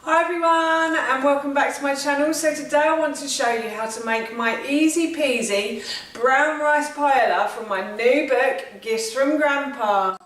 Hi everyone and welcome back to my channel. So today I want to show you how to make my easy peasy brown rice paella from my new book, Gifts from Grandpa.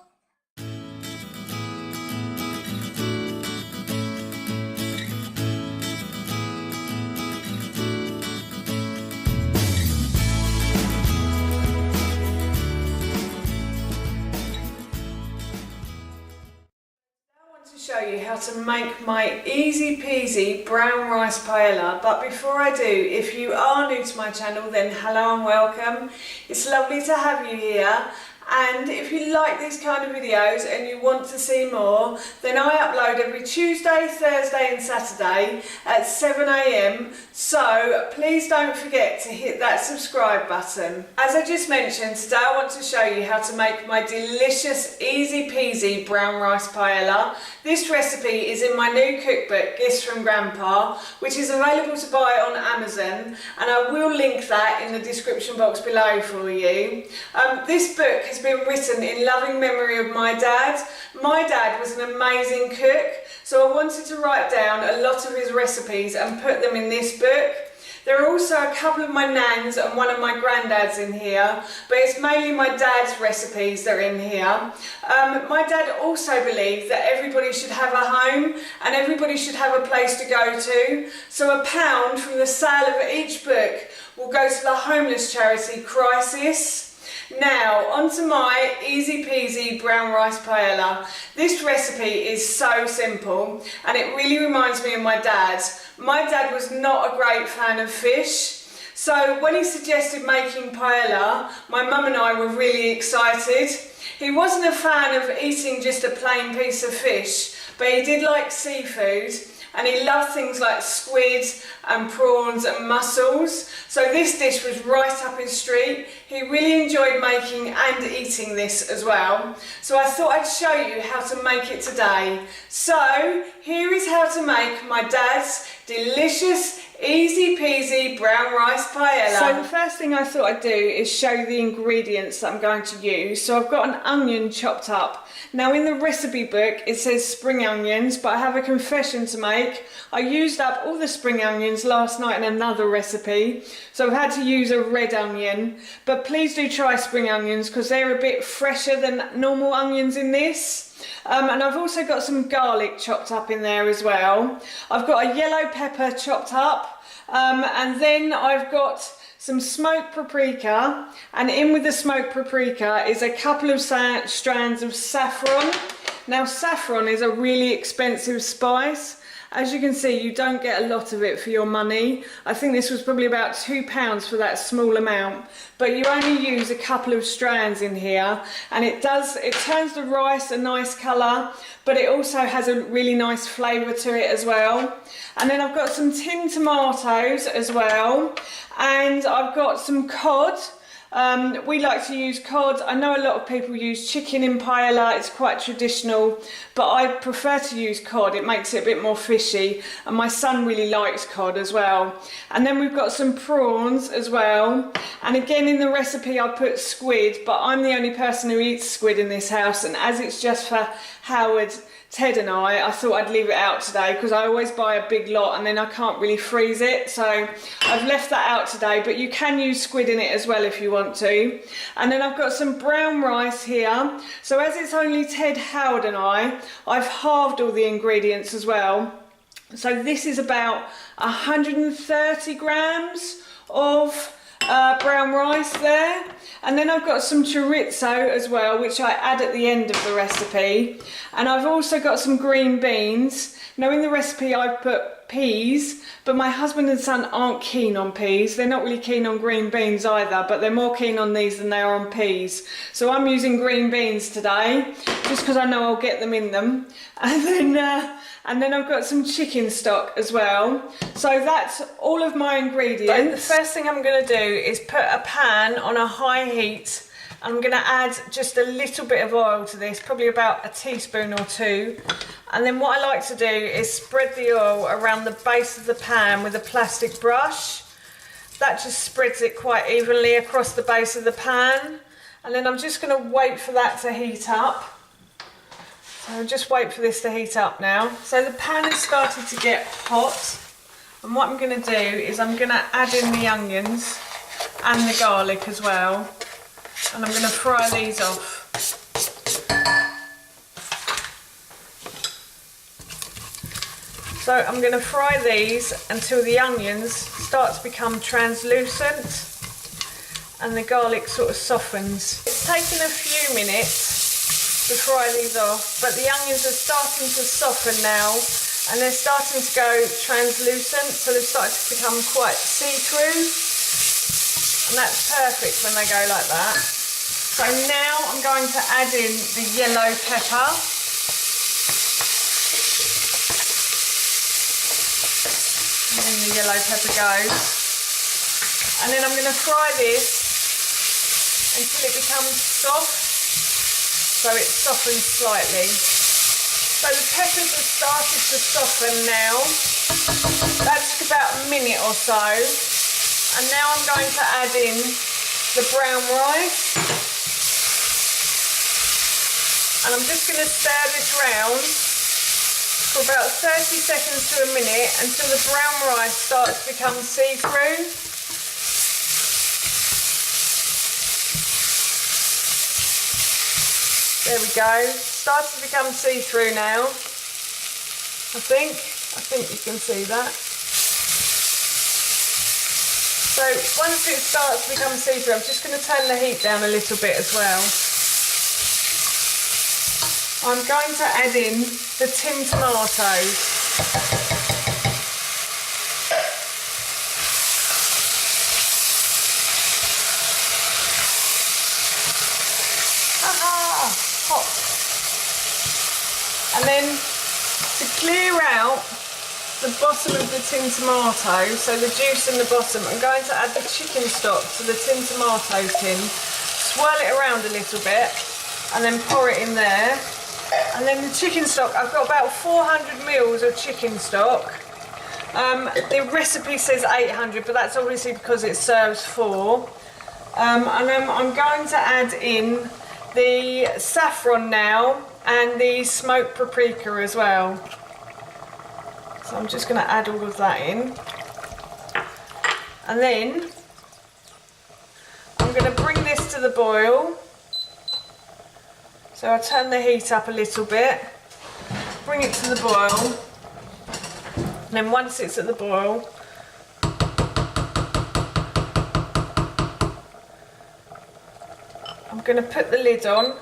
Show you how to make my easy peasy brown rice paella, but before I do, if you are new to my channel, then hello and welcome. It's lovely to have you here, and if you like these kind of videos and you want to see more, then I upload every Tuesday, Thursday and Saturday at 7 AM, so please don't forget to hit that subscribe button. As I just mentioned, today I want to show you how to make my delicious easy peasy brown rice paella. This recipe is in my new cookbook, Gifts from Grandpa, which is available to buy on Amazon, and I will link that in the description box below for you. This book has been written in loving memory of my dad. My dad was an amazing cook, so I wanted to write down a lot of his recipes and put them in this book. There are also a couple of my nans and one of my granddads in here, but it's mainly my dad's recipes that are in here. My dad also believed that everybody should have a home and everybody should have a place to go to. So £1 from the sale of each book will go to the homeless charity Crisis. Now, onto my easy peasy brown rice paella. This recipe is so simple and it really reminds me of my dad. My dad was not a great fan of fish, so when he suggested making paella, my mum and I were really excited. He wasn't a fan of eating just a plain piece of fish, but he did like seafood. And he loved things like squid and prawns and mussels. So this dish was right up his street. He really enjoyed making and eating this as well. So I thought I'd show you how to make it today. So here is how to make my dad's delicious easy peasy brown rice paella. So the first thing I thought I'd do is show you the ingredients that I'm going to use. So I've got an onion chopped up. Now in the recipe book it says spring onions, but I have a confession to make. I used up all the spring onions last night in another recipe, so I've had to use a red onion. But please do try spring onions because they're a bit fresher than normal onions in this. And I've also got some garlic chopped up in there as well. I've got a yellow pepper chopped up, and then I've got some smoked paprika, and in with the smoked paprika is a couple of strands of saffron. Now saffron is a really expensive spice. As you can see, you don't get a lot of it for your money. I think this was probably about £2 for that small amount, but you only use a couple of strands in here, and it turns the rice a nice colour, but it also has a really nice flavour to it as well. And then I've got some tinned tomatoes as well, and I've got some cod. We like to use cod. I know a lot of people use chicken in paella, it's quite traditional, but I prefer to use cod. It makes it a bit more fishy, and my son really likes cod as well. And then we've got some prawns as well, and again in the recipe I put squid, but I'm the only person who eats squid in this house, and as it's just for Howard, Ted and I thought I'd leave it out today because I always buy a big lot and then I can't really freeze it, so I've left that out today, but you can use squid in it as well if you want to. And then I've got some brown rice here, so as it's only Ted, Howard and I've halved all the ingredients as well. So this is about 130 grams of brown rice there. And then I've got some chorizo as well, which I add at the end of the recipe. And I've also got some green beans. Now in the recipe I've put peas, but my husband and son aren't keen on peas. They're not really keen on green beans either, but they're more keen on these than they are on peas. So I'm using green beans today, just because I know I'll get them in them. And then I've got some chicken stock as well. So that's all of my ingredients. But the first thing I'm going to do is put a pan on a high heat. I'm going to add just a little bit of oil to this, probably about a teaspoon or two. And then what I like to do is spread the oil around the base of the pan with a plastic brush. That just spreads it quite evenly across the base of the pan. And then I'm just going to wait for that to heat up. So just wait for this to heat up now. So the pan has started to get hot, and what I'm going to do is I'm going to add in the onions and the garlic as well, and I'm going to fry these off. So I'm going to fry these until the onions start to become translucent and the garlic sort of softens. It's taken a few minutes to fry these off, but the onions are starting to soften now and they're starting to go translucent, so they've started to become quite see-through, and that's perfect when they go like that. So now I'm going to add in the yellow pepper. And the yellow pepper goes, and then I'm going to fry this until it becomes soft, so it softens slightly. So the peppers have started to soften now. That took about a minute or so, and now I'm going to add in the brown rice, and I'm just going to stir this round for about 30 seconds to a minute until the brown rice starts to become see-through. There we go, starts to become see-through now. I think you can see that. So once it starts to become see-through, I'm just going to turn the heat down a little bit as well. I'm going to add in the tinned tomatoes. Aha! Hot. And then to clear out the bottom of the tinned tomato, so the juice in the bottom, I'm going to add the chicken stock to the tinned tomato tin, swirl it around a little bit, and then pour it in there. And then the chicken stock, I've got about 400 mils of chicken stock. The recipe says 800, but that's obviously because it serves 4. And then I'm going to add in the saffron now and the smoked paprika as well. So I'm just going to add all of that in. And then I'm going to bring this to the boil. So I turn the heat up a little bit, bring it to the boil, and then once it's at the boil, I'm going to put the lid on,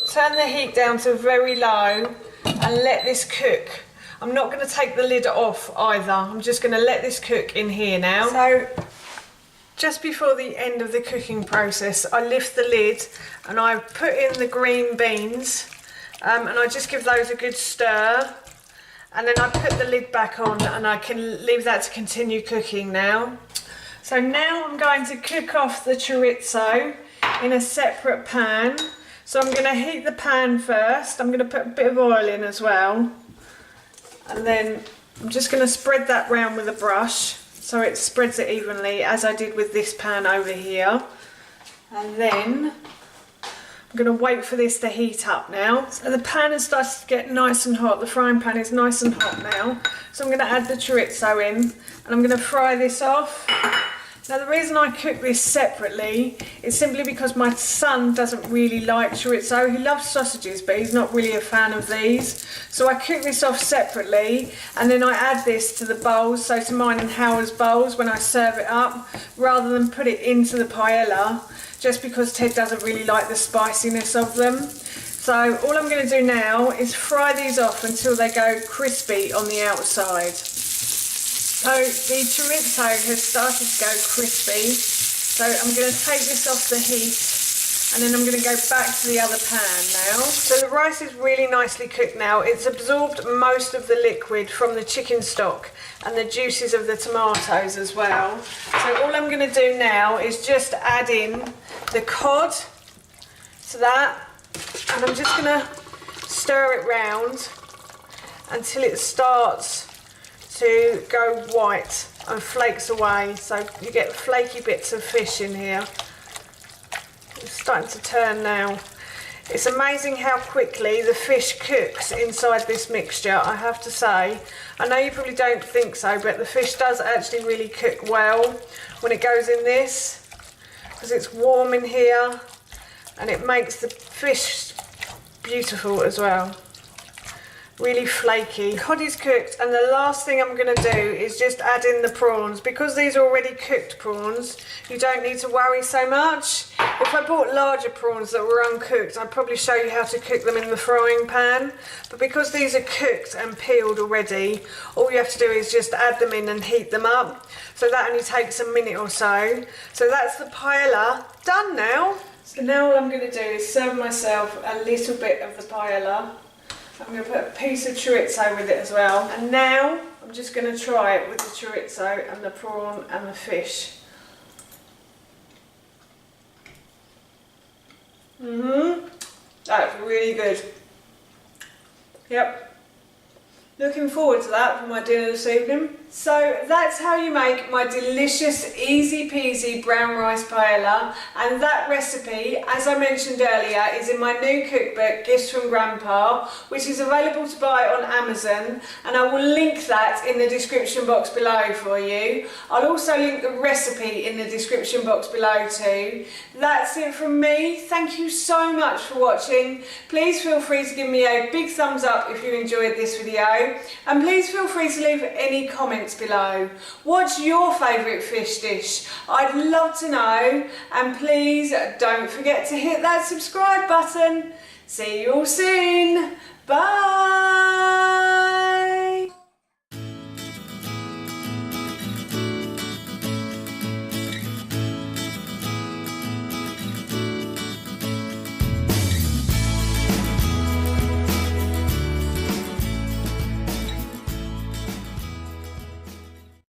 turn the heat down to very low, and let this cook. I'm not going to take the lid off either, I'm just going to let this cook in here now. So just before the end of the cooking process, I lift the lid and I put in the green beans, and I just give those a good stir, and then I put the lid back on and I can leave that to continue cooking now. So now I'm going to cook off the chorizo in a separate pan. So I'm going to heat the pan first. I'm going to put a bit of oil in as well, and then I'm just going to spread that round with a brush so it spreads it evenly, as I did with this pan over here. And then I'm going to wait for this to heat up now. So the pan has started to get nice and hot. The frying pan is nice and hot now. So I'm going to add the chorizo in, and I'm going to fry this off. Now the reason I cook this separately is simply because my son doesn't really like chorizo. He loves sausages, but he's not really a fan of these. So I cook this off separately, and then I add this to the bowls, so to mine and Howard's bowls when I serve it up, rather than put it into the paella, just because Ted doesn't really like the spiciness of them. So all I'm going to do now is fry these off until they go crispy on the outside. So the chorizo has started to go crispy, so I'm going to take this off the heat, and then I'm going to go back to the other pan now. So the rice is really nicely cooked now. It's absorbed most of the liquid from the chicken stock and the juices of the tomatoes as well. So all I'm going to do now is just add in the cod to that, and I'm just going to stir it round until it starts to go white and flakes away, so you get flaky bits of fish in here. It's starting to turn now. It's amazing how quickly the fish cooks inside this mixture, I have to say. I know you probably don't think so, but the fish does actually really cook well when it goes in this, because it's warm in here and it makes the fish beautiful as well. Really flaky. The cod is cooked, and the last thing I'm going to do is just add in the prawns. Because these are already cooked prawns, you don't need to worry so much. If I bought larger prawns that were uncooked, I'd probably show you how to cook them in the frying pan. But because these are cooked and peeled already, all you have to do is just add them in and heat them up. So that only takes a minute or so. So that's the paella done now. So now all I'm going to do is serve myself a little bit of the paella. I'm going to put a piece of chorizo with it as well. And now I'm just going to try it with the chorizo and the prawn and the fish. That's really good. Yep. Looking forward to that for my dinner this evening. So that's how you make my delicious, easy peasy brown rice paella. And that recipe, as I mentioned earlier, is in my new cookbook, Gifts from Grandpa, which is available to buy on Amazon. And I will link that in the description box below for you. I'll also link the recipe in the description box below too. That's it from me. Thank you so much for watching. Please feel free to give me a big thumbs up if you enjoyed this video. And please feel free to leave any comments below. What's your favourite fish dish? I'd love to know. And please don't forget to hit that subscribe button. See you all soon. Bye.